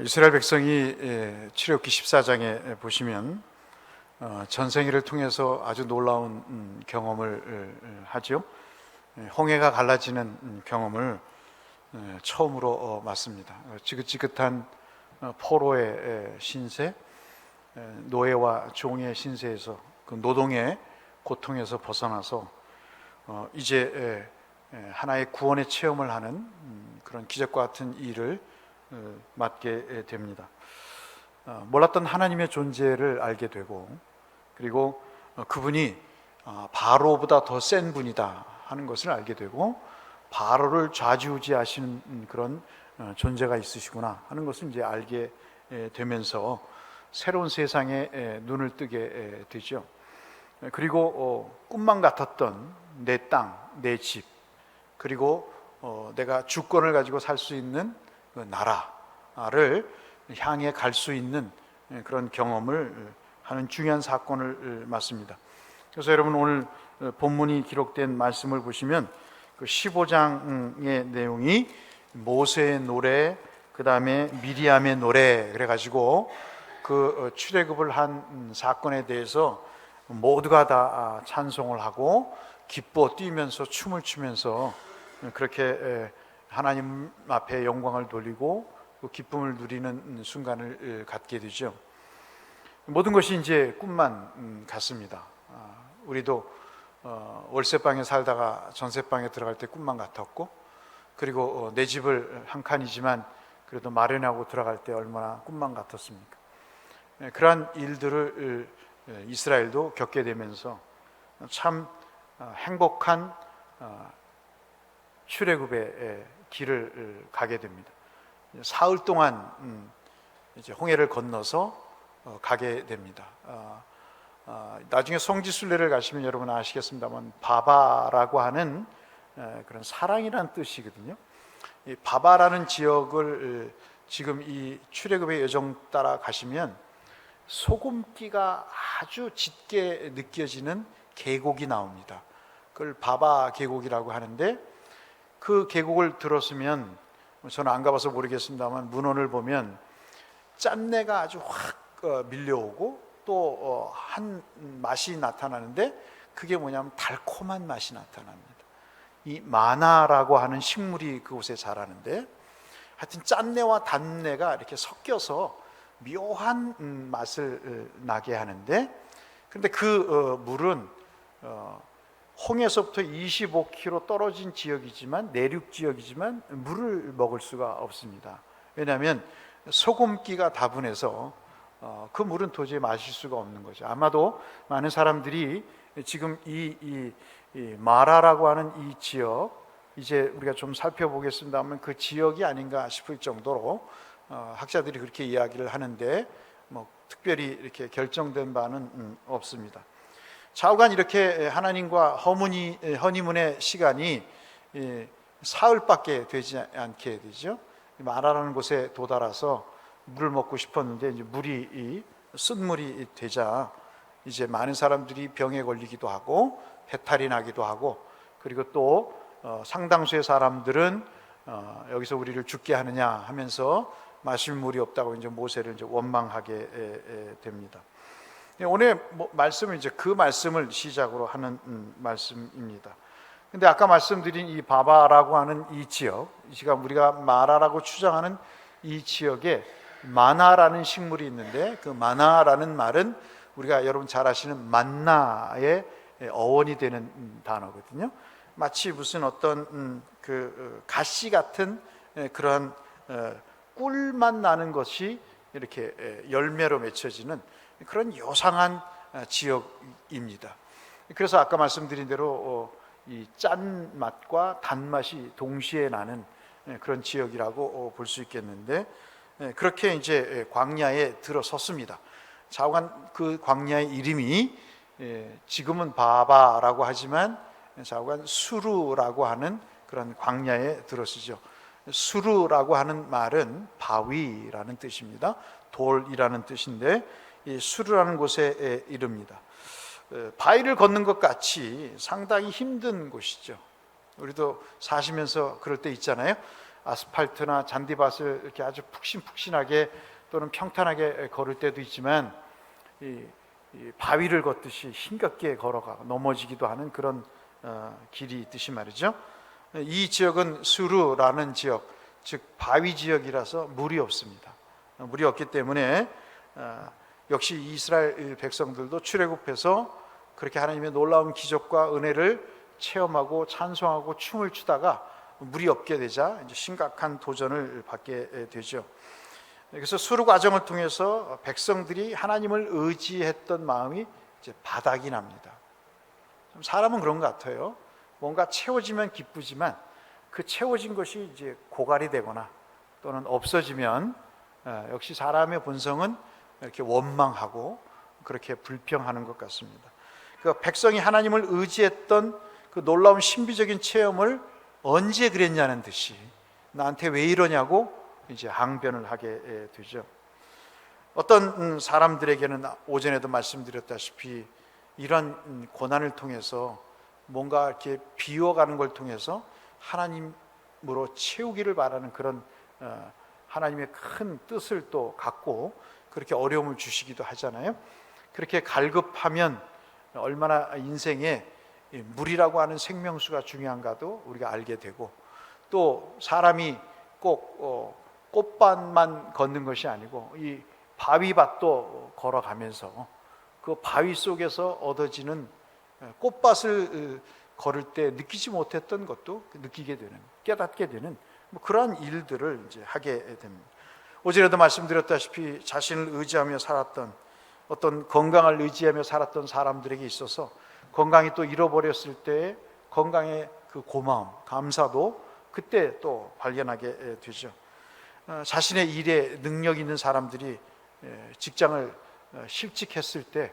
이스라엘 백성이 출애굽기 14장에 보시면 전생일을 통해서 아주 놀라운 경험을 하죠. 홍해가 갈라지는 경험을 처음으로 맞습니다. 지긋지긋한 포로의 신세, 노예와 종의 신세에서 그 노동의 고통에서 벗어나서 이제 하나의 구원의 체험을 하는 그런 기적과 같은 일을 맡게 됩니다. 몰랐던 하나님의 존재를 알게 되고, 그리고 그분이 바로보다 더 센 분이다 하는 것을 알게 되고, 바로를 좌지우지하시는 그런 존재가 있으시구나 하는 것을 이제 알게 되면서 새로운 세상에 눈을 뜨게 되죠. 그리고 꿈만 같았던 내 땅, 내 집, 그리고 내가 주권을 가지고 살 수 있는 그 나라를 향해 갈 수 있는 그런 경험을 하는 중요한 사건을 맞습니다. 그래서 여러분, 오늘 본문이 기록된 말씀을 보시면 그 15장의 내용이 모세의 노래, 그 다음에 미리암의 노래, 그래가지고 그 출애굽을 한 사건에 대해서 모두가 다 찬송을 하고 기뻐 뛰면서 춤을 추면서 그렇게 하나님 앞에 영광을 돌리고 기쁨을 누리는 순간을 갖게 되죠. 모든 것이 이제 꿈만 같습니다. 우리도 월세방에 살다가 전세방에 들어갈 때 꿈만 같았고, 그리고 내 집을 한 칸이지만 그래도 마련하고 들어갈 때 얼마나 꿈만 같았습니까? 그러한 일들을 이스라엘도 겪게 되면서 참 행복한 출애굽의 길을 가게 됩니다. 사흘 동안 이제 홍해를 건너서 가게 됩니다. 나중에 성지순례를 가시면 여러분 아시겠습니다만 바바라고 하는 그런 사랑이라는 뜻이거든요. 이 바바라는 지역을 지금 이 출애굽의 여정 따라 가시면 소금기가 아주 짙게 느껴지는 계곡이 나옵니다. 그걸 바바 계곡이라고 하는데, 그 계곡을 들었으면, 저는 안 가봐서 모르겠습니다만 문헌을 보면 짠내가 아주 확 밀려오고 또 한 맛이 나타나는데, 그게 뭐냐면 달콤한 맛이 나타납니다. 이 마나라고 하는 식물이 그곳에 자라는데, 하여튼 짠내와 단내가 이렇게 섞여서 묘한 맛을 나게 하는데, 그런데 그 물은 홍해서부터 25km 떨어진 지역이지만, 내륙 지역이지만 물을 먹을 수가 없습니다. 왜냐하면 소금기가 다분해서 그 물은 도저히 마실 수가 없는 거죠. 아마도 많은 사람들이 지금 이 마라라고 하는 이 지역, 이제 우리가 좀 살펴보겠습니다만 그 지역이 아닌가 싶을 정도로 학자들이 그렇게 이야기를 하는데, 뭐 특별히 이렇게 결정된 바는 없습니다. 좌우간 이렇게 하나님과 허니문의 시간이 사흘밖에 되지 않게 되죠. 마라라는 곳에 도달해서 물을 먹고 싶었는데, 이제 물이 쓴물이 되자 이제 많은 사람들이 병에 걸리기도 하고 배탈이 나기도 하고, 그리고 또 상당수의 사람들은 여기서 우리를 죽게 하느냐 하면서 마실 물이 없다고 이제 모세를 이제 원망하게 됩니다. 오늘 말씀은 이제 그 말씀을 시작으로 하는 말씀입니다. 근데 아까 말씀드린 이 바바라고 하는 이 지역, 이 시간 우리가 마라라고 추정하는 이 지역에 마나라는 식물이 있는데, 그 마나라는 말은 우리가 여러분 잘 아시는 만나의 어원이 되는 단어거든요. 마치 무슨 어떤 그 가시 같은 그런 꿀맛 나는 것이 이렇게 열매로 맺혀지는 그런 요상한 지역입니다. 그래서 아까 말씀드린 대로 이 짠맛과 단맛이 동시에 나는 그런 지역이라고 볼 수 있겠는데, 그렇게 이제 광야에 들어섰습니다. 좌우간 그 광야의 이름이 지금은 바바라고 하지만 좌우간 수르라고 하는 그런 광야에 들어서죠. 수르라고 하는 말은 바위라는 뜻입니다. 돌이라는 뜻인데, 이 수르라는 곳에 이릅니다. 바위를 걷는 것 같이 상당히 힘든 곳이죠. 우리도 사시면서 그럴 때 있잖아요. 아스팔트나 잔디밭을 이렇게 아주 푹신푹신하게 또는 평탄하게 걸을 때도 있지만 이 바위를 걷듯이 힘겹게 걸어가 넘어지기도 하는 그런 길이 있듯이 말이죠. 이 지역은 수르라는 지역, 즉 바위 지역이라서 물이 없습니다. 물이 없기 때문에 역시 이스라엘 백성들도 출애굽해서 그렇게 하나님의 놀라운 기적과 은혜를 체험하고 찬송하고 춤을 추다가 물이 없게 되자 이제 심각한 도전을 받게 되죠. 그래서 수르 과정을 통해서 백성들이 하나님을 의지했던 마음이 이제 바닥이 납니다. 사람은 그런 것 같아요. 뭔가 채워지면 기쁘지만 그 채워진 것이 이제 고갈이 되거나 또는 없어지면 역시 사람의 본성은 이렇게 원망하고 그렇게 불평하는 것 같습니다. 그 백성이 하나님을 의지했던 그 놀라운 신비적인 체험을 언제 그랬냐는 듯이 나한테 왜 이러냐고 이제 항변을 하게 되죠. 어떤 사람들에게는 오전에도 말씀드렸다시피 이런 고난을 통해서 뭔가 이렇게 비워가는 걸 통해서 하나님으로 채우기를 바라는 그런 하나님의 큰 뜻을 또 갖고 그렇게 어려움을 주시기도 하잖아요. 그렇게 갈급하면 얼마나 인생에 물이라고 하는 생명수가 중요한가도 우리가 알게 되고, 또 사람이 꼭 꽃밭만 걷는 것이 아니고 이 바위밭도 걸어가면서 그 바위 속에서 얻어지는 꽃밭을 걸을 때 느끼지 못했던 것도 느끼게 되는, 깨닫게 되는 그러한 일들을 이제 하게 됩니다. 어제도 말씀드렸다시피 자신을 의지하며 살았던, 어떤 건강을 의지하며 살았던 사람들에게 있어서 건강이 또 잃어버렸을 때 건강의 그 고마움, 감사도 그때 또 발견하게 되죠. 자신의 일에 능력 있는 사람들이 직장을 실직했을 때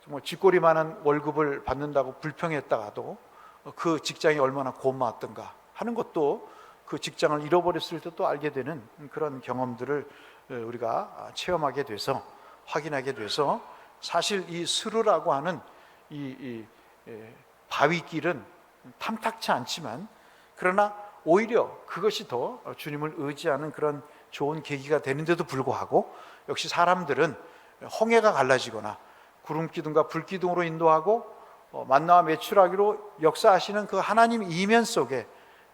정말 쥐꼬리만한 월급을 받는다고 불평했다가도 그 직장이 얼마나 고마웠던가 하는 것도 그 직장을 잃어버렸을 때 또 알게 되는 그런 경험들을 우리가 체험하게 돼서, 확인하게 돼서, 사실 이 스르라고 하는 이 바위길은 탐탁치 않지만 그러나 오히려 그것이 더 주님을 의지하는 그런 좋은 계기가 되는데도 불구하고 역시 사람들은 홍해가 갈라지거나 구름기둥과 불기둥으로 인도하고 만나와 메추라기로 역사하시는 그 하나님 이면 속에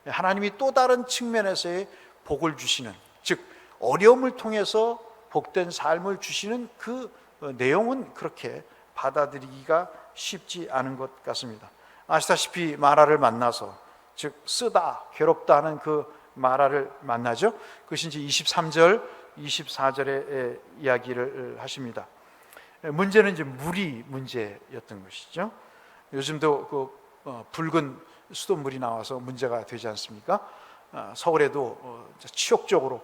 하나님이 또 다른 측면에서의 복을 주시는, 즉 어려움을 통해서 복된 삶을 주시는 그 내용은 그렇게 받아들이기가 쉽지 않은 것 같습니다. 아시다시피 마라를 만나서, 즉 쓰다, 괴롭다 하는 그 마라를 만나죠. 그것이 이제 23절, 24절의 이야기를 하십니다. 문제는 이제 물이 문제였던 것이죠. 요즘도 그 붉은 수돗물이 나와서 문제가 되지 않습니까? 서울에도 치욕적으로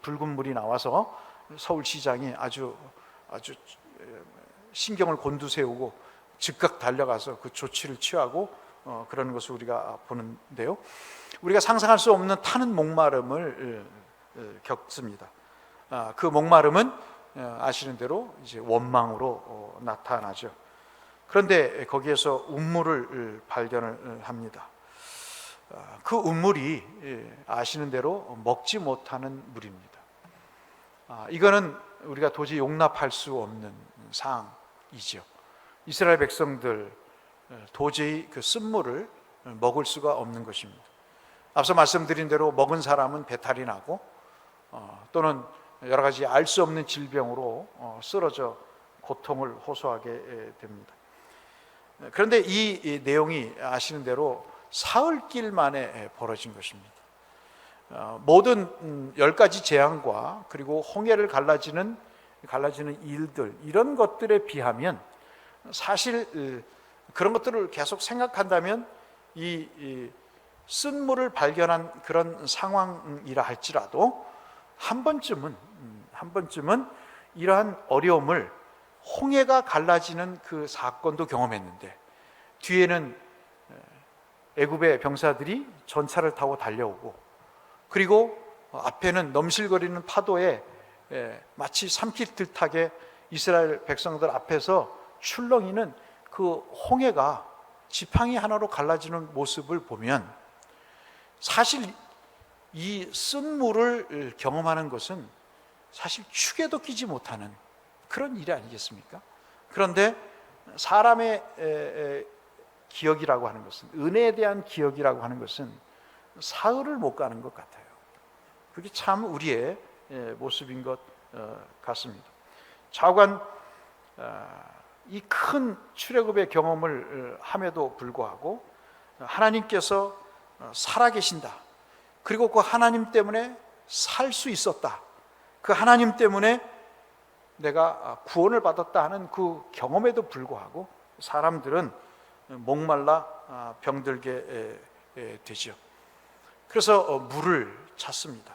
붉은 물이 나와서 서울시장이 아주 신경을 곤두세우고 즉각 달려가서 그 조치를 취하고 그런 것을 우리가 보는데요. 우리가 상상할 수 없는 타는 목마름을 겪습니다. 그 목마름은 아시는 대로 이제 원망으로 나타나죠. 그런데 거기에서 운물을 발견을 합니다. 그 운물이 아시는 대로 먹지 못하는 물입니다. 이거는 우리가 도저히 용납할 수 없는 사항이죠. 이스라엘 백성들 도저히 그 쓴물을 먹을 수가 없는 것입니다. 앞서 말씀드린 대로 먹은 사람은 배탈이 나고 또는 여러 가지 알 수 없는 질병으로 쓰러져 고통을 호소하게 됩니다. 그런데 이 내용이 아시는 대로 사흘길 만에 벌어진 것입니다. 모든 10가지 재앙과 그리고 홍해를 갈라지는 일들, 이런 것들에 비하면 사실 그런 것들을 계속 생각한다면 이 쓴물을 발견한 그런 상황이라 할지라도 한 번쯤은 이러한 어려움을, 홍해가 갈라지는 그 사건도 경험했는데 뒤에는 애굽의 병사들이 전차를 타고 달려오고, 그리고 앞에는 넘실거리는 파도에 마치 삼킬 듯하게 이스라엘 백성들 앞에서 출렁이는 그 홍해가 지팡이 하나로 갈라지는 모습을 보면 사실 이 쓴 물을 경험하는 것은 사실 축에도 끼지 못하는 그런 일이 아니겠습니까? 그런데 사람의 기억이라고 하는 것은, 은혜에 대한 기억이라고 하는 것은 사흘을 못 가는 것 같아요. 그게 참 우리의 모습인 것 같습니다. 좌우간 이 큰 출애굽의 경험을 함에도 불구하고 하나님께서 살아계신다, 그리고 그 하나님 때문에 살 수 있었다, 그 하나님 때문에 내가 구원을 받았다 하는 그 경험에도 불구하고 사람들은 목말라 병들게 되죠. 그래서 물을 찾습니다.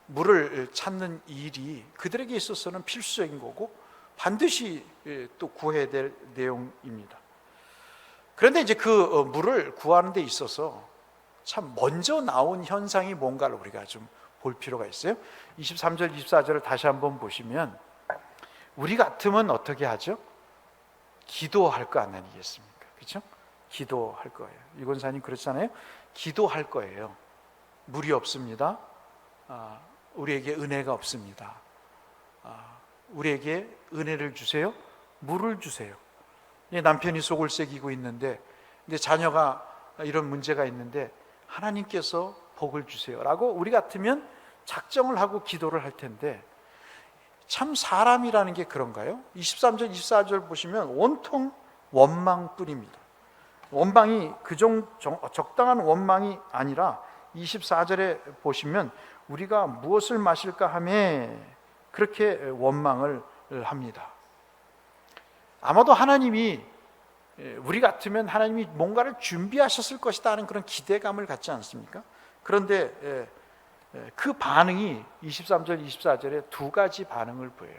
물을 찾는 일이 그들에게 있어서는 필수적인 거고 반드시 또 구해야 될 내용입니다. 그런데 이제 그 물을 구하는 데 있어서 참 먼저 나온 현상이 뭔가를 우리가 좀 볼 필요가 있어요. 23절, 24절을 다시 한번 보시면 우리 같으면 어떻게 하죠? 기도할 거 아니겠습니까? 그렇죠? 기도할 거예요. 유건사님 그렇잖아요. 기도할 거예요. 물이 없습니다. 우리에게 은혜가 없습니다. 우리에게 은혜를 주세요. 물을 주세요. 남편이 속을 새기고 있는데, 근데 자녀가 이런 문제가 있는데 하나님께서 복을 주세요 라고 우리 같으면 작정을 하고 기도를 할 텐데, 참 사람이라는 게 그런가요? 23절 24절 보시면 온통 원망뿐입니다. 원망이 적당한 원망이 아니라 24절에 보시면 우리가 무엇을 마실까 하며 그렇게 원망을 합니다. 아마도 하나님이, 우리 같으면 하나님이 뭔가를 준비하셨을 것이다 하는 그런 기대감을 갖지 않습니까? 그런데 그 반응이 23절 24절에 두 가지 반응을 보여요.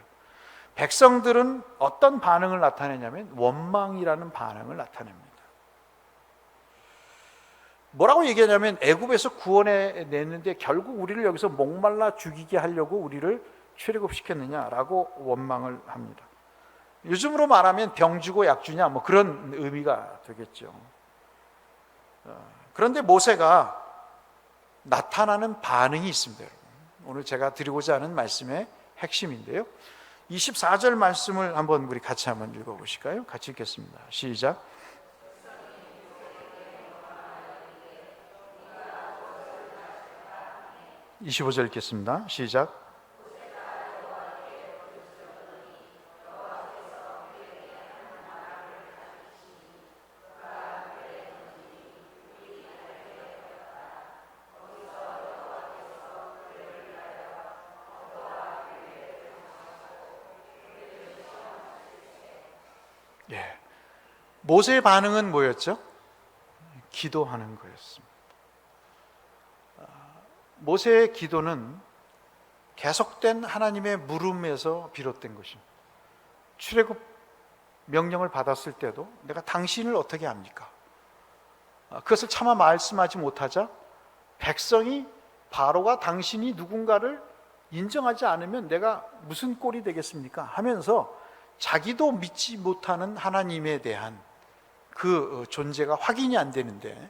백성들은 어떤 반응을 나타내냐면 원망이라는 반응을 나타냅니다. 뭐라고 얘기하냐면 애굽에서 구원해 냈는데 결국 우리를 여기서 목말라 죽이게 하려고 우리를 출애굽시켰느냐라고 원망을 합니다. 요즘으로 말하면 병 주고 약 주냐, 뭐 그런 의미가 되겠죠. 그런데 모세가 나타나는 반응이 있습니다. 오늘 제가 드리고자 하는 말씀의 핵심인데요. 24절 말씀을 한번 우리 같이 한번 읽어보실까요? 같이 읽겠습니다. 시작. (25절) 읽겠습니다. 시작. 모세의 반응은 뭐였죠? 기도하는 거였습니다. 모세의 기도는 계속된 하나님의 물음에서 비롯된 것입니다. 출애굽 명령을 받았을 때도 내가 당신을 어떻게 합니까? 그것을 차마 말씀하지 못하자 백성이 바로가 당신이 누군가를 인정하지 않으면 내가 무슨 꼴이 되겠습니까? 하면서 자기도 믿지 못하는 하나님에 대한 그 존재가 확인이 안 되는데,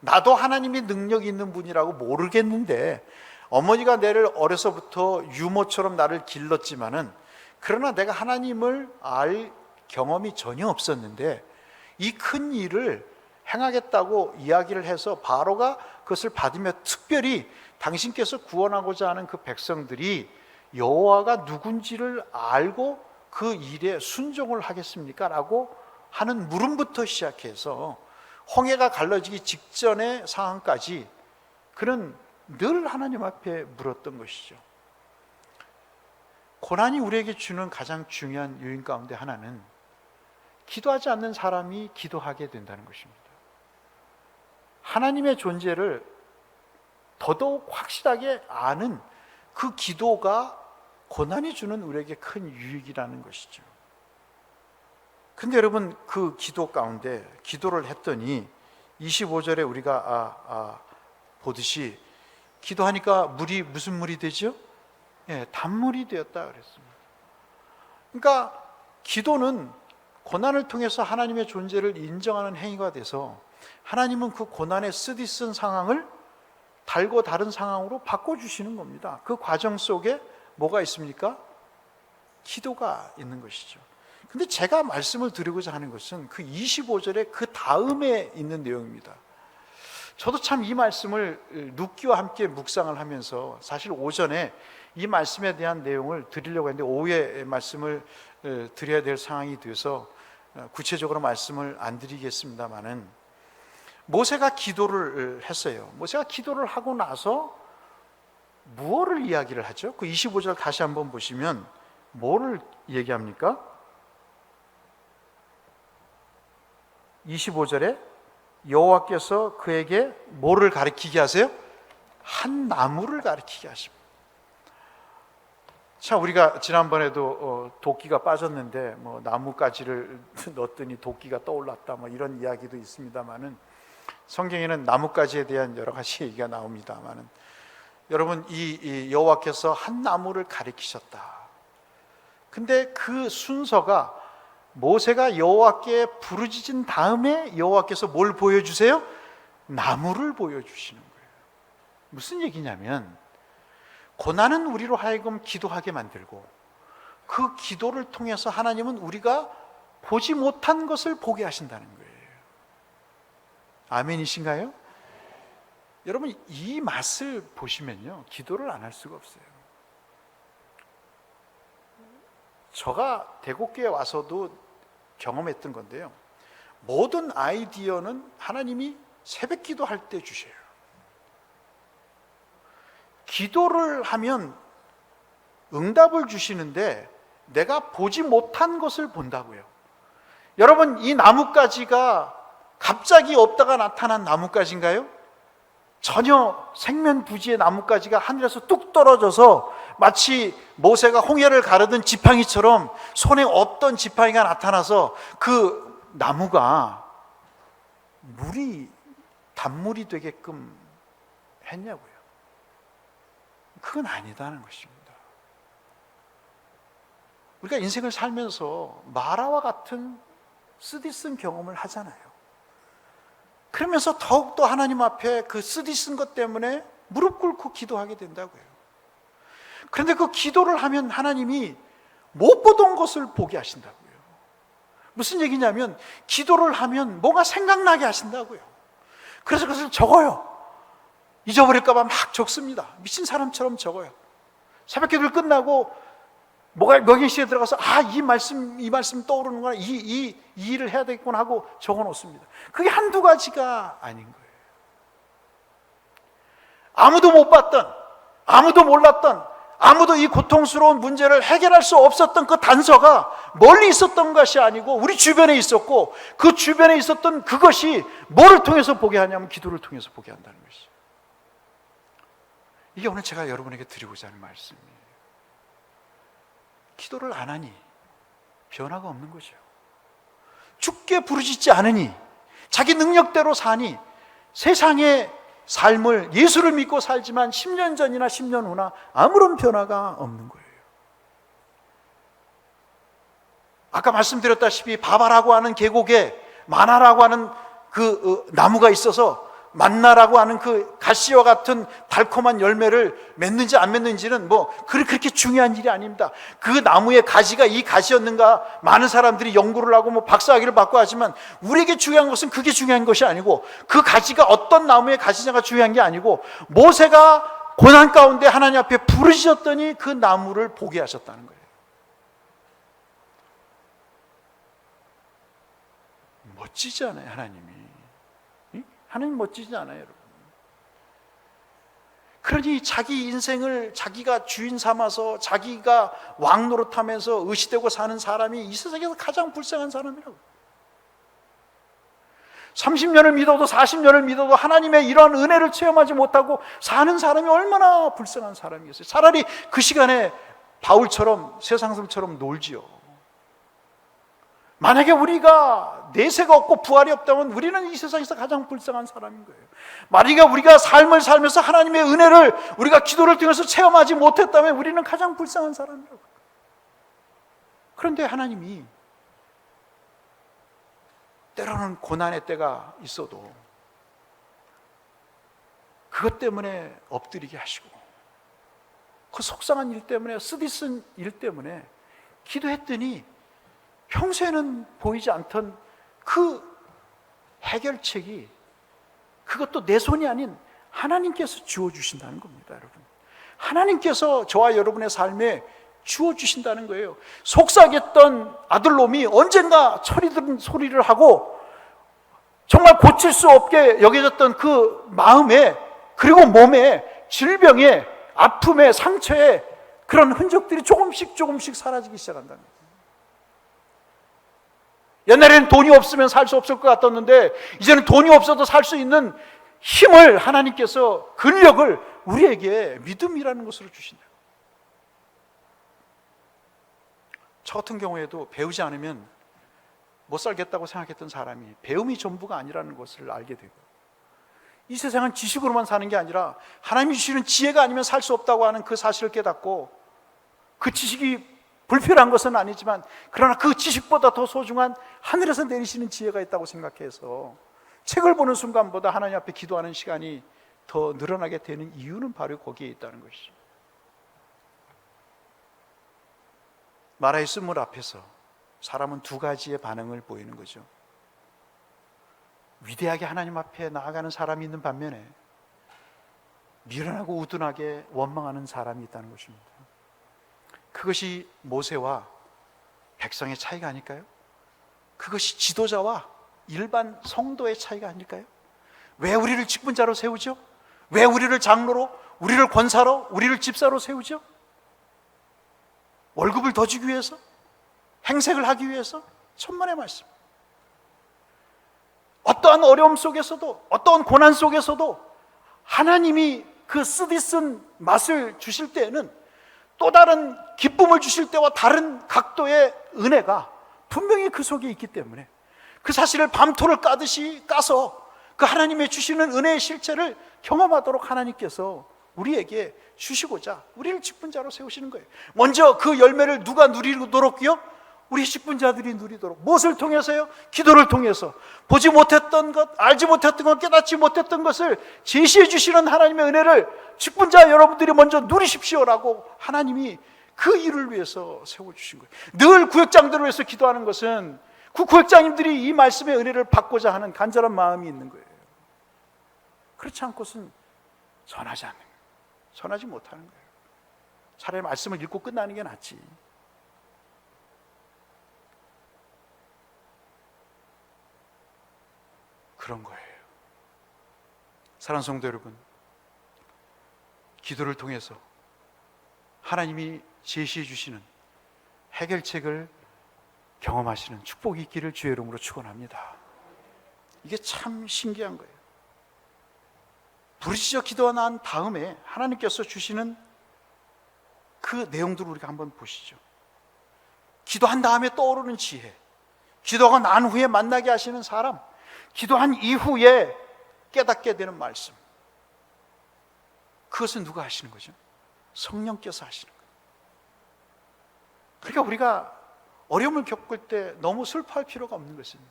나도 하나님의 능력이 있는 분이라고 모르겠는데, 어머니가 나를 어려서부터 유모처럼 나를 길렀지만은 그러나 내가 하나님을 알 경험이 전혀 없었는데 이 큰 일을 행하겠다고 이야기를 해서 바로가 그것을 받으며 특별히 당신께서 구원하고자 하는 그 백성들이 여호와가 누군지를 알고 그 일에 순종을 하겠습니까? 라고 하는 물음부터 시작해서 홍해가 갈라지기 직전의 상황까지 그는 늘 하나님 앞에 물었던 것이죠. 고난이 우리에게 주는 가장 중요한 요인 가운데 하나는 기도하지 않는 사람이 기도하게 된다는 것입니다. 하나님의 존재를 더더욱 확실하게 아는 그 기도가 고난이 주는 우리에게 큰 유익이라는 것이죠. 근데 여러분, 그 기도 가운데 기도를 했더니 25절에 우리가 보듯이 기도하니까 물이 무슨 물이 되죠? 단물이 되었다 그랬습니다. 그러니까 기도는 고난을 통해서 하나님의 존재를 인정하는 행위가 돼서 하나님은 그 고난의 쓰디쓴 상황을 달고 다른 상황으로 바꿔주시는 겁니다. 그 과정 속에 뭐가 있습니까? 기도가 있는 것이죠. 근데 제가 말씀을 드리고자 하는 것은 그 25절의 그 다음에 있는 내용입니다. 저도 참 이 말씀을 룻기와 함께 묵상을 하면서 사실 오전에 이 말씀에 대한 내용을 드리려고 했는데 오후에 말씀을 드려야 될 상황이 돼서 구체적으로 말씀을 안 드리겠습니다만은, 모세가 기도를 했어요. 모세가 기도를 하고 나서 무엇을 이야기를 하죠? 그 25절 다시 한번 보시면 뭐를 얘기합니까? 25절에 여호와께서 그에게 뭐를 가리키게 하세요? 한 나무를 가리키게 하십니다. 자, 우리가 지난번에도 도끼가 빠졌는데 뭐 나뭇가지를 넣었더니 도끼가 떠올랐다 뭐 이런 이야기도 있습니다만은, 성경에는 나뭇가지에 대한 여러 가지 얘기가 나옵니다만은, 여러분 이 여호와께서 한 나무를 가리키셨다. 근데 그 순서가 모세가 여호와께 부르짖은 다음에 여호와께서 뭘 보여주세요? 나무를 보여주시는 거예요. 무슨 얘기냐면, 고난은 우리로 하여금 기도하게 만들고 그 기도를 통해서 하나님은 우리가 보지 못한 것을 보게 하신다는 거예요. 아멘이신가요? 여러분, 이 맛을 보시면요, 기도를 안 할 수가 없어요. 제가 대곡교에 와서도 경험했던 건데요, 모든 아이디어는 하나님이 새벽 기도할 때 주셔요. 기도를 하면 응답을 주시는데 내가 보지 못한 것을 본다고요. 여러분, 이 나뭇가지가 갑자기 없다가 나타난 나뭇가지인가요? 전혀 생면부지의 나뭇가지가 하늘에서 뚝 떨어져서 마치 모세가 홍해를 가르던 지팡이처럼 손에 없던 지팡이가 나타나서 그 나무가 단물이 되게끔 했냐고요. 그건 아니다는 것입니다. 우리가 인생을 살면서 마라와 같은 쓰디쓴 경험을 하잖아요. 그러면서 더욱더 하나님 앞에 그 쓰디쓴 것 때문에 무릎 꿇고 기도하게 된다고요. 그런데 그 기도를 하면 하나님이 못 보던 것을 보게 하신다고요. 무슨 얘기냐면, 기도를 하면 뭐가 생각나게 하신다고요. 그래서 그것을 적어요. 잊어버릴까 봐 막 적습니다. 미친 사람처럼 적어요. 새벽 기도를 끝나고 먹잇시에 들어가서 이 말씀 떠오르는구나, 이 일을 해야 되겠구나 하고 적어 놓습니다. 그게 한두 가지가 아닌 거예요. 아무도 못 봤던, 아무도 몰랐던, 아무도 이 고통스러운 문제를 해결할 수 없었던 그 단서가 멀리 있었던 것이 아니고 우리 주변에 있었고, 그 주변에 있었던 그것이 뭐를 통해서 보게 하냐면 기도를 통해서 보게 한다는 것이죠. 이게 오늘 제가 여러분에게 드리고자 하는 말씀이에요. 기도를 안 하니 변화가 없는 거죠. 죽게 부르짖지 않으니, 자기 능력대로 사니, 세상의 삶을 예수를 믿고 살지만 10년 전이나 10년 후나 아무런 변화가 없는 거예요. 아까 말씀드렸다시피 바바라고 하는 계곡에 마나라고 하는 그 나무가 있어서 만나라고 하는 그 가시와 같은 달콤한 열매를 맺는지 안 맺는지는 그렇게 중요한 일이 아닙니다. 그 나무의 가시가 이 가시였는가 많은 사람들이 연구를 하고 박사학위를 받고 하지만, 우리에게 중요한 것은 그게 중요한 것이 아니고, 그 가시가 어떤 나무의 가시냐가 중요한 게 아니고, 모세가 고난 가운데 하나님 앞에 부르짖었더니 그 나무를 보게 하셨다는 거예요. 멋지지 않아요, 하나님이? 하나님 멋지지 않아요, 여러분? 그러니 자기 인생을 자기가 주인 삼아서 자기가 왕 노릇하면서 의시되고 사는 사람이 이 세상에서 가장 불쌍한 사람이라고. 30년을 믿어도 40년을 믿어도 하나님의 이러한 은혜를 체험하지 못하고 사는 사람이 얼마나 불쌍한 사람이겠어요. 차라리 그 시간에 바울처럼 세상성처럼 놀지요. 만약에 우리가 내세가 없고 부활이 없다면 우리는 이 세상에서 가장 불쌍한 사람인 거예요. 만약에 우리가 삶을 살면서 하나님의 은혜를 우리가 기도를 통해서 체험하지 못했다면 우리는 가장 불쌍한 사람이라고. 그런데 하나님이 때로는 고난의 때가 있어도 그것 때문에 엎드리게 하시고, 그 속상한 일 때문에, 쓰디쓴 일 때문에 기도했더니 평소에는 보이지 않던 그 해결책이, 그것도 내 손이 아닌 하나님께서 주어주신다는 겁니다. 여러분, 하나님께서 저와 여러분의 삶에 주어주신다는 거예요. 속삭였던 아들놈이 언젠가 철이 든 소리를 하고 정말 고칠 수 없게 여겨졌던 그 마음에, 그리고 몸에, 질병에, 아픔에, 상처에 그런 흔적들이 조금씩 사라지기 시작한다는 거예요. 옛날에는 돈이 없으면 살 수 없을 것 같았는데 이제는 돈이 없어도 살 수 있는 힘을 하나님께서, 근력을 우리에게 믿음이라는 것으로 주신다. 저 같은 경우에도 배우지 않으면 못 살겠다고 생각했던 사람이 배움이 전부가 아니라는 것을 알게 되고, 이 세상은 지식으로만 사는 게 아니라 하나님이 주시는 지혜가 아니면 살 수 없다고 하는 그 사실을 깨닫고, 그 지식이 불필요한 것은 아니지만 그러나 그 지식보다 더 소중한 하늘에서 내리시는 지혜가 있다고 생각해서 책을 보는 순간보다 하나님 앞에 기도하는 시간이 더 늘어나게 되는 이유는 바로 거기에 있다는 것이죠. 마라의 쓴물 앞에서 사람은 두 가지의 반응을 보이는 거죠. 위대하게 하나님 앞에 나아가는 사람이 있는 반면에 미련하고 우둔하게 원망하는 사람이 있다는 것입니다. 그것이 모세와 백성의 차이가 아닐까요? 그것이 지도자와 일반 성도의 차이가 아닐까요? 왜 우리를 직분자로 세우죠? 왜 우리를 장로로, 우리를 권사로, 우리를 집사로 세우죠? 월급을 더 주기 위해서? 행색을 하기 위해서? 천만의 말씀. 어떠한 어려움 속에서도, 어떠한 고난 속에서도 하나님이 그 쓰디쓴 맛을 주실 때에는 또 다른 기쁨을 주실 때와 다른 각도의 은혜가 분명히 그 속에 있기 때문에, 그 사실을 밤토를 까듯이 까서 그 하나님의 주시는 은혜의 실체를 경험하도록 하나님께서 우리에게 주시고자 우리를 직분자로 세우시는 거예요. 먼저 그 열매를 누가 누리도록요? 우리 직분자들이 누리도록. 무엇을 통해서요? 기도를 통해서. 보지 못했던 것, 알지 못했던 것, 깨닫지 못했던 것을 제시해 주시는 하나님의 은혜를 직분자 여러분들이 먼저 누리십시오라고 하나님이 그 일을 위해서 세워주신 거예요. 늘 구역장들을 위해서 기도하는 것은 그 구역장님들이 이 말씀의 은혜를 받고자 하는 간절한 마음이 있는 거예요. 그렇지 않고서는 전하지 않는 거예요. 전하지 못하는 거예요. 차라리 말씀을 읽고 끝나는 게 낫지. 그런 거예요. 사랑하는 성도 여러분, 기도를 통해서 하나님이 제시해 주시는 해결책을 경험하시는 축복이 있기를 주의 이름으로 축원합니다. 이게 참 신기한 거예요. 부르짖어 기도가 난 다음에 하나님께서 주시는 그 내용들을 우리가 한번 보시죠. 기도한 다음에 떠오르는 지혜, 기도가 난 후에 만나게 하시는 사람, 기도한 이후에 깨닫게 되는 말씀. 그것은 누가 하시는 거죠? 성령께서 하시는 거예요. 그러니까 우리가 어려움을 겪을 때 너무 슬퍼할 필요가 없는 것입니다.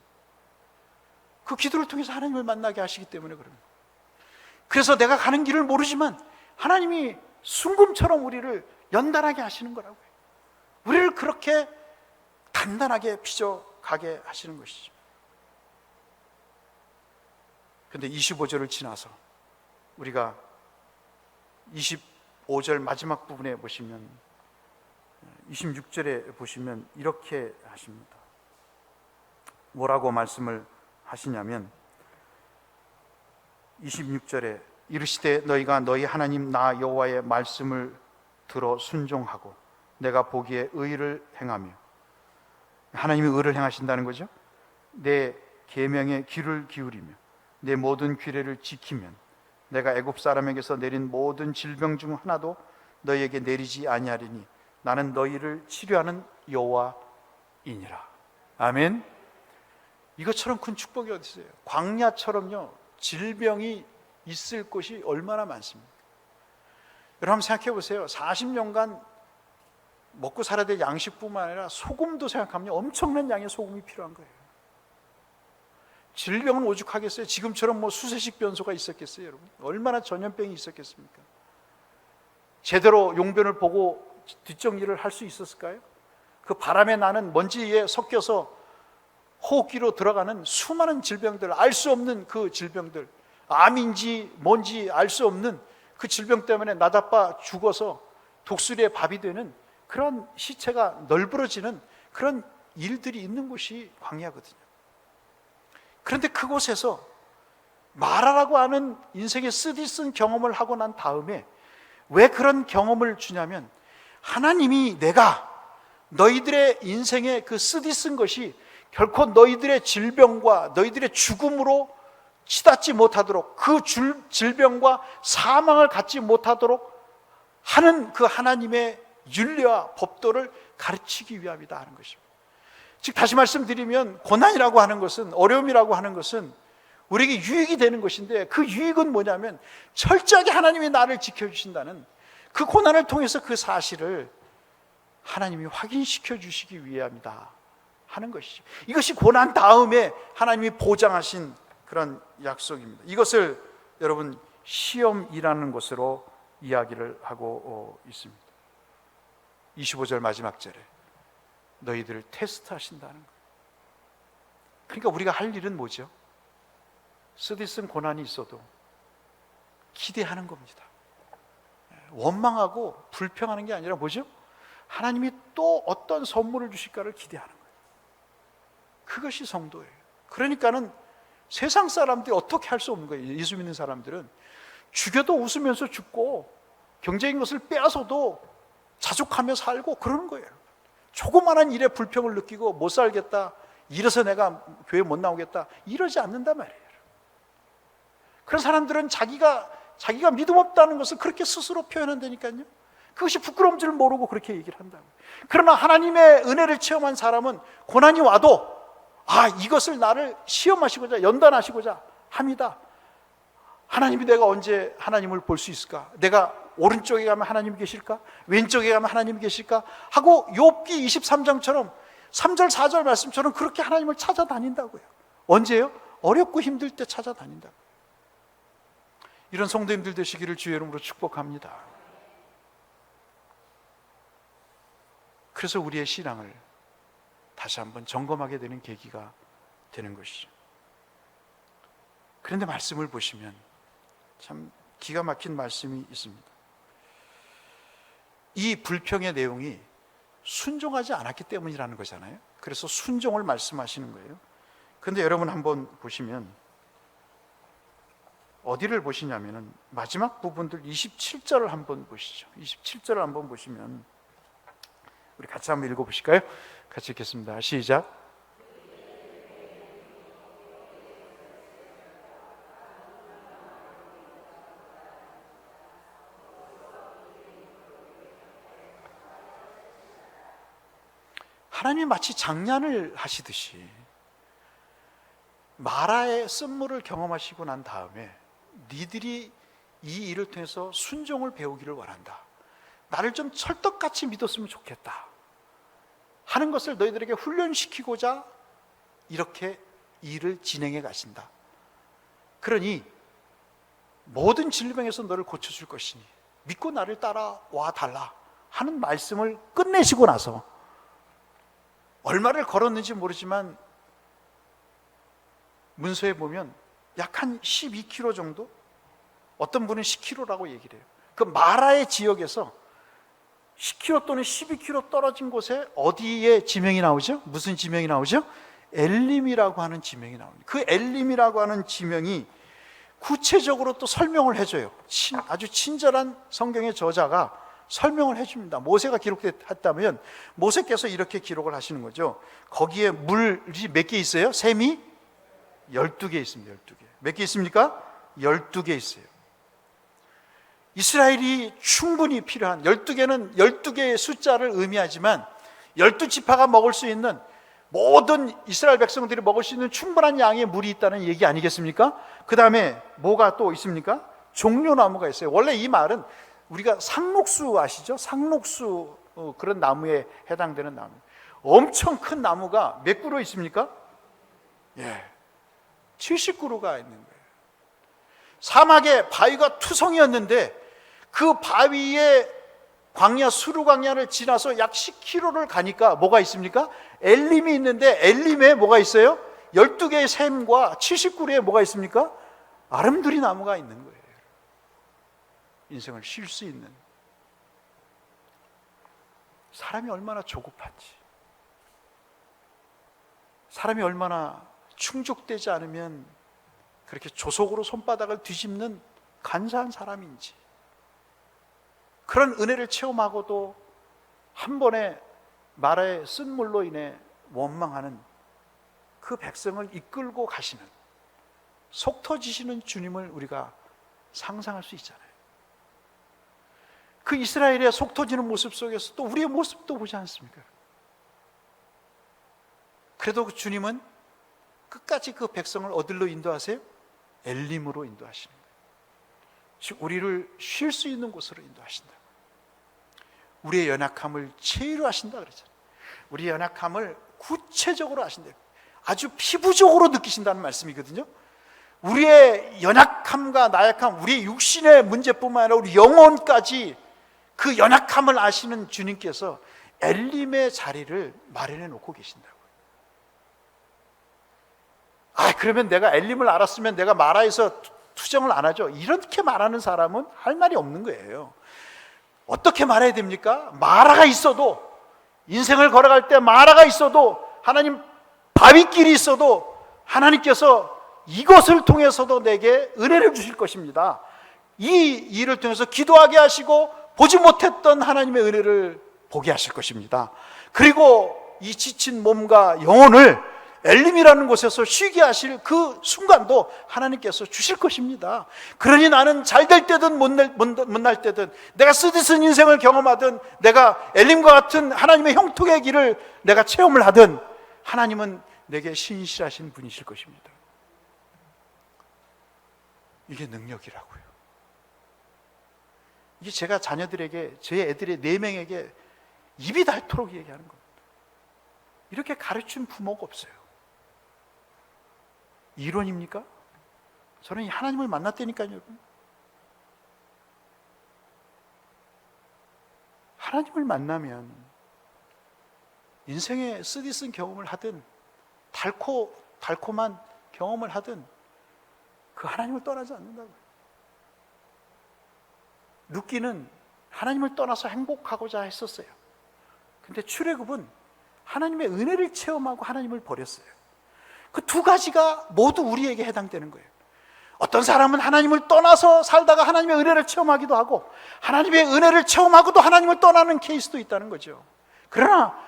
그 기도를 통해서 하나님을 만나게 하시기 때문에 그럽니다. 그래서 내가 가는 길을 모르지만 하나님이 순금처럼 우리를 연단하게 하시는 거라고요. 우리를 그렇게 단단하게 빚어가게 하시는 것이죠. 그런데 25절을 지나서 우리가 25절 마지막 부분에 보시면, 26절에 보시면 이렇게 하십니다. 뭐라고 말씀을 하시냐면 26절에 이르시되 너희가 너희 하나님 나 여호와의 말씀을 들어 순종하고 내가 보기에 의를 행하며, 하나님이 의를 행하신다는 거죠. 내 계명에 귀를 기울이며 내 모든 규례를 지키면 내가 애굽 사람에게서 내린 모든 질병 중 하나도 너희에게 내리지 아니하리니 나는 너희를 치료하는 여호와이니라. 아멘. 이것처럼 큰 축복이 어디 있어요? 광야처럼요 질병이 있을 곳이 얼마나 많습니까? 여러분 한번 생각해 보세요. 40년간 먹고 살아야 될 양식뿐만 아니라 소금도 생각하면 엄청난 양의 소금이 필요한 거예요. 질병은 오죽하겠어요? 지금처럼 뭐 수세식 변소가 있었겠어요, 여러분? 얼마나 전염병이 있었겠습니까? 제대로 용변을 보고 뒷정리를 할 수 있었을까요? 그 바람에 나는 먼지에 섞여서 호흡기로 들어가는 수많은 질병들, 알 수 없는 그 질병들, 암인지 뭔지 알 수 없는 그 질병 때문에 나다빠 죽어서 독수리의 밥이 되는 그런 시체가 널브러지는 그런 일들이 있는 곳이 광야거든요. 그런데 그곳에서 마라라고 하는 인생의 쓰디쓴 경험을 하고 난 다음에 왜 그런 경험을 주냐면, 하나님이 내가 너희들의 인생의 그 쓰디쓴 것이 결코 너희들의 질병과 너희들의 죽음으로 치닫지 못하도록, 그 질병과 사망을 갖지 못하도록 하는 그 하나님의 윤리와 법도를 가르치기 위함이다 하는 것입니다. 즉 다시 말씀드리면, 고난이라고 하는 것은, 어려움이라고 하는 것은 우리에게 유익이 되는 것인데, 그 유익은 뭐냐면 철저하게 하나님이 나를 지켜주신다는 그 고난을 통해서 그 사실을 하나님이 확인시켜 주시기 위함이다 하는 것이죠. 이것이 고난 다음에 하나님이 보장하신 그런 약속입니다. 이것을 여러분 시험이라는 것으로 이야기를 하고 있습니다. 25절 마지막 절에 너희들을 테스트하신다는 거예요. 그러니까 우리가 할 일은 뭐죠? 쓰디쓴 고난이 있어도 기대하는 겁니다. 원망하고 불평하는 게 아니라 뭐죠? 하나님이 또 어떤 선물을 주실까를 기대하는 거예요. 그것이 성도예요. 그러니까는 세상 사람들이 어떻게 할 수 없는 거예요. 예수 믿는 사람들은 죽여도 웃으면서 죽고 경제인 것을 빼앗아도 자족하며 살고 그러는 거예요. 조그마한 일에 불평을 느끼고 못 살겠다, 이래서 내가 교회 못 나오겠다, 이러지 않는단 말이에요. 그런 사람들은 자기가 믿음 없다는 것을 그렇게 스스로 표현한다니까요. 그것이 부끄러운 줄 모르고 그렇게 얘기를 한다고. 그러나 하나님의 은혜를 체험한 사람은 고난이 와도 이것을 나를 시험하시고자, 연단하시고자 합니다. 하나님이 내가 언제 하나님을 볼 수 있을까? 내가 오른쪽에 가면 하나님이 계실까? 왼쪽에 가면 하나님이 계실까? 하고 욥기 23장처럼 3절 4절 말씀처럼 그렇게 하나님을 찾아다닌다고요. 언제요? 어렵고 힘들 때 찾아다닌다고요. 이런 성도님들 되시기를 주의 이름으로 축복합니다. 그래서 우리의 신앙을 다시 한번 점검하게 되는 계기가 되는 것이죠. 그런데 말씀을 보시면 참 기가 막힌 말씀이 있습니다. 이 불평의 내용이 순종하지 않았기 때문이라는 거잖아요. 그래서 순종을 말씀하시는 거예요. 그런데 여러분 한번 보시면 어디를 보시냐면은 마지막 부분들 27절을 한번 보시죠. 27절을 한번 보시면 우리 같이 한번 읽어보실까요? 같이 읽겠습니다. 시작. 하나님이 마치 장난을 하시듯이 마라의 쓴물을 경험하시고 난 다음에 니들이 이 일을 통해서 순종을 배우기를 원한다, 나를 좀 철떡같이 믿었으면 좋겠다 하는 것을 너희들에게 훈련시키고자 이렇게 일을 진행해 가신다. 그러니 모든 질병에서 너를 고쳐줄 것이니 믿고 나를 따라와 달라 하는 말씀을 끝내시고 나서 얼마를 걸었는지 모르지만 문서에 보면 약 한 12km 정도? 어떤 분은 10km라고 얘기를 해요. 그 마라의 지역에서 10km 또는 12km 떨어진 곳에 어디에 지명이 나오죠? 무슨 지명이 나오죠? 엘림이라고 하는 지명이 나옵니다. 그 엘림이라고 하는 지명이 구체적으로 또 설명을 해줘요. 아주 친절한 성경의 저자가 설명을 해줍니다. 모세가 기록했다면 모세께서 이렇게 기록을 하시는 거죠. 거기에 물이 몇 개 있어요? 샘이 12개 있습니다. 12개. 몇 개 있습니까? 12개 있어요. 이스라엘이 충분히 필요한 12개는 12개의 숫자를 의미하지만 12지파가 먹을 수 있는, 모든 이스라엘 백성들이 먹을 수 있는 충분한 양의 물이 있다는 얘기 아니겠습니까? 그 다음에 뭐가 또 있습니까? 종려나무가 있어요. 원래 이 말은 우리가 상록수 아시죠? 상록수, 그런 나무에 해당되는 나무. 엄청 큰 나무가 몇 그루 있습니까? 예, 79루가 있는 거예요. 사막에 바위가 투성이었는데 그 바위에 광야, 수르 광야를 지나서 약 10km를 가니까 뭐가 있습니까? 엘림이 있는데 엘림에 뭐가 있어요? 12개의 샘과 79루에 뭐가 있습니까? 아름드리 나무가 있는 거예요. 인생을 쉴 수 있는. 사람이 얼마나 조급한지, 사람이 얼마나 충족되지 않으면 그렇게 조속으로 손바닥을 뒤집는 간사한 사람인지, 그런 은혜를 체험하고도 한 번에 마라의 쓴물로 인해 원망하는 그 백성을 이끌고 가시는, 속 터지시는 주님을 우리가 상상할 수 있잖아요. 그 이스라엘의 속 터지는 모습 속에서 또 우리의 모습도 보지 않습니까? 그래도 그 주님은 끝까지 그 백성을 어디로 인도하세요? 엘림으로 인도하시는 거예요. 즉 우리를 쉴 수 있는 곳으로 인도하신다. 우리의 연약함을 체류하신다 그러잖아요. 우리의 연약함을 구체적으로 하신다. 아주 피부적으로 느끼신다는 말씀이거든요. 우리의 연약함과 나약함, 우리의 육신의 문제뿐만 아니라 우리 영혼까지 그 연약함을 아시는 주님께서 엘림의 자리를 마련해 놓고 계신다고요. 그러면 내가 엘림을 알았으면 내가 마라에서 투정을 안 하죠. 이렇게 말하는 사람은 할 말이 없는 거예요. 어떻게 말해야 됩니까? 마라가 있어도, 인생을 걸어갈 때 마라가 있어도, 하나님 바위길이 있어도 하나님께서 이것을 통해서도 내게 은혜를 주실 것입니다. 이 일을 통해서 기도하게 하시고 보지 못했던 하나님의 은혜를 보게 하실 것입니다. 그리고 이 지친 몸과 영혼을 엘림이라는 곳에서 쉬게 하실 그 순간도 하나님께서 주실 것입니다. 그러니 나는 잘 될 때든 못날 때든, 내가 쓰디쓴 인생을 경험하든, 내가 엘림과 같은 하나님의 형통의 길을 내가 체험을 하든, 하나님은 내게 신실하신 분이실 것입니다. 이게 능력이라고요. 이게 제가 자녀들에게, 제 애들의 4명에게 입이 닳도록 얘기하는 겁니다. 이렇게 가르친 부모가 없어요. 이론입니까? 저는 하나님을 만났다니까요, 여러분. 하나님을 만나면 인생의 쓰디쓴 경험을 하든 달콤한 경험을 하든 그 하나님을 떠나지 않는다고요. 룻기는 하나님을 떠나서 행복하고자 했었어요. 근데 출애굽은 하나님의 은혜를 체험하고 하나님을 버렸어요. 그 두 가지가 모두 우리에게 해당되는 거예요. 어떤 사람은 하나님을 떠나서 살다가 하나님의 은혜를 체험하기도 하고, 하나님의 은혜를 체험하고도 하나님을 떠나는 케이스도 있다는 거죠. 그러나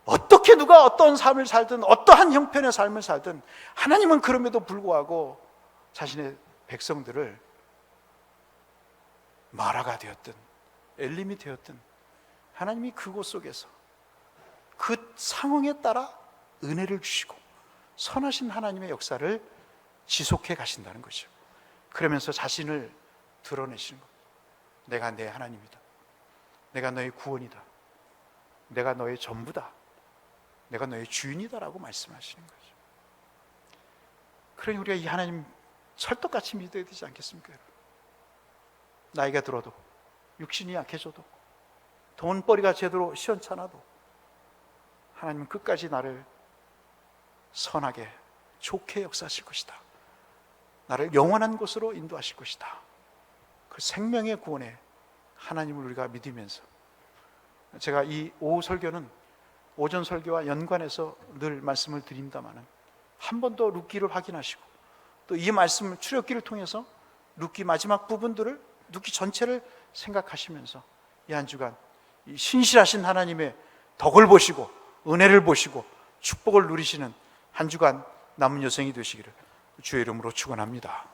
어떻게 누가 어떤 삶을 살든, 어떠한 형편의 삶을 살든, 하나님은 그럼에도 불구하고 자신의 백성들을 마라가 되었든 엘림이 되었든 하나님이 그곳 속에서 그 상황에 따라 은혜를 주시고 선하신 하나님의 역사를 지속해 가신다는 거죠. 그러면서 자신을 드러내시는 겁니다. 내가 내 하나님이다. 내가 너의 구원이다. 내가 너의 전부다. 내가 너의 주인이다라고 말씀하시는 거죠. 그러니 우리가 이 하나님 찰떡같이 믿어야 되지 않겠습니까? 나이가 들어도, 육신이 약해져도, 돈벌이가 제대로 시원찮아도 하나님은 끝까지 나를 선하게, 좋게 역사하실 것이다. 나를 영원한 곳으로 인도하실 것이다. 그 생명의 구원에 하나님을 우리가 믿으면서, 제가 이 오후 설교는 오전 설교와 연관해서 늘 말씀을 드립니다마는 한 번 더 룻기를 확인하시고, 또 이 말씀을 출애굽기를 통해서 룻기 마지막 부분들을, 룻기 전체를 생각하시면서 이 한 주간 이 신실하신 하나님의 덕을 보시고 은혜를 보시고 축복을 누리시는 한 주간 남은 여생이 되시기를 주의 이름으로 축원합니다.